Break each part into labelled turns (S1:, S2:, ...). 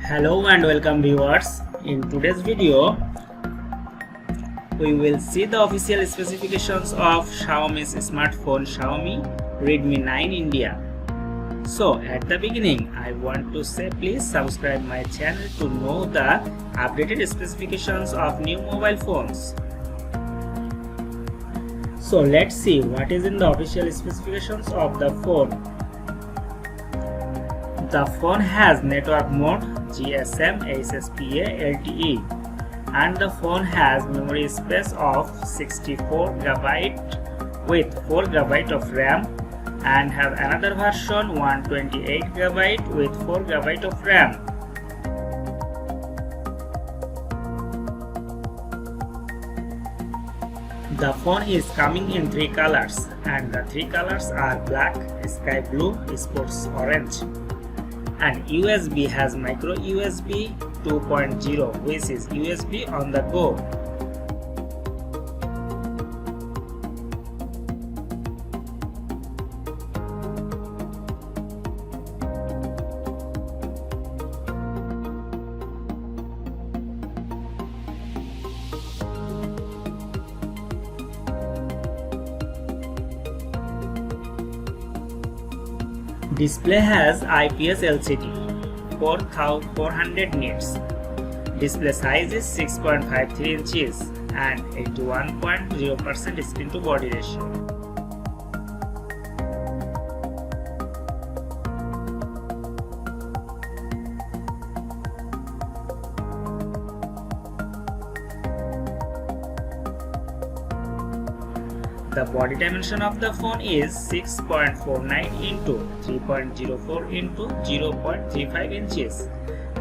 S1: Hello and welcome viewers. In today's video we will see the official specifications of Xiaomi's smartphone Xiaomi Redmi 9 India. So at the beginning I want to say please subscribe my channel to know the updated specifications of new mobile phones. So let's see what is in the official specifications of the phone. The phone has network mode GSM, SSPA, LTE, and the phone has memory space of 64GB with 4GB of RAM and have another version 128GB with 4GB of RAM. The phone is coming in 3 colors and the 3 colors are black, sky blue, Sporty Orange. And USB has micro USB 2.0 which is USB on the go. Display has IPS LCD 4400 nits. Display size is 6.53 inches and 81.0% screen to body ratio. The body dimension of the phone is 6.49 into 3.04 into 0.35 inches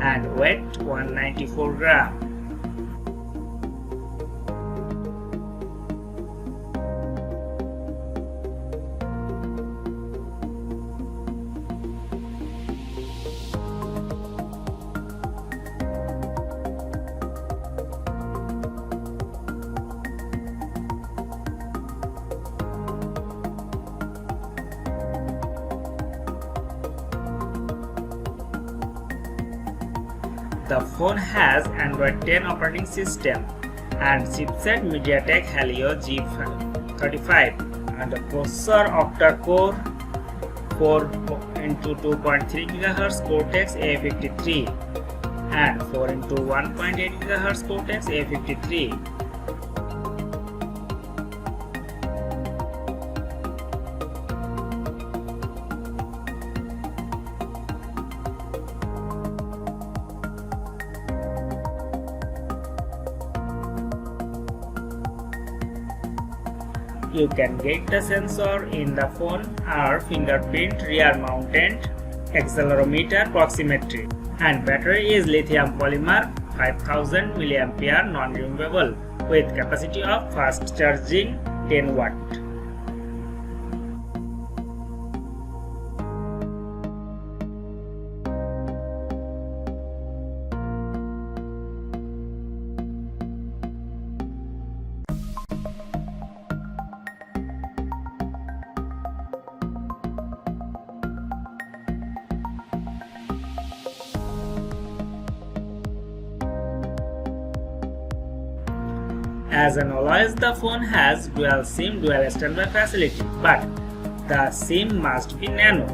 S1: and weight 194 grams. The phone has Android 10 operating system and chipset MediaTek Helio G35 and a processor Octa-core 4x2.3 GHz Cortex-A53 and 4x1.8 GHz Cortex-A53. You can get the sensor in the phone are fingerprint, rear mounted, accelerometer, proximity, and battery is lithium polymer 5000 mAh non-removable with capacity of fast charging 10 watt. As always, the phone has dual SIM dual standby facility, but the SIM must be nano.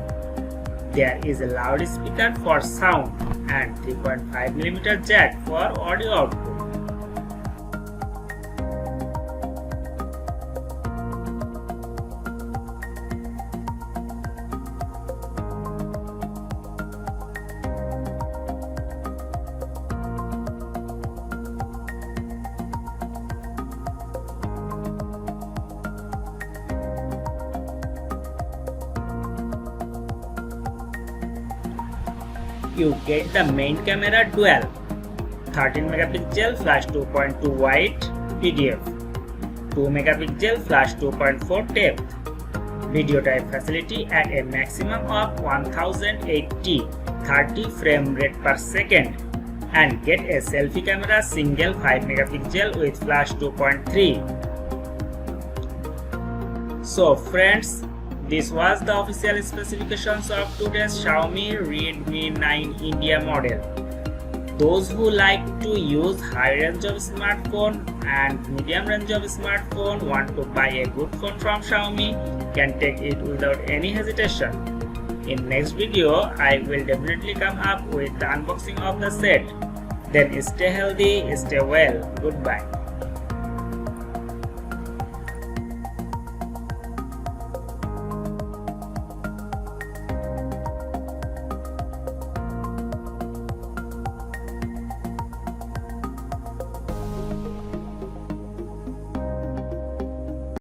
S1: There is a loudspeaker for sound and 3.5mm jack for audio output. You get the main camera dual 13 megapixel flash 2.2 wide PDF, 2 megapixel flash 2.4 depth, video type facility at a maximum of 1080 30 frame rate per second, and get a selfie camera single 5 megapixel with flash 2.3. So friends, this was the official specifications of today's Xiaomi Redmi 9 India model. Those who like to use high range of smartphone and medium range of smartphone want to buy a good phone from Xiaomi can take it without any hesitation. In next video, I will definitely come up with the unboxing of the set. Then stay healthy, stay well. Goodbye.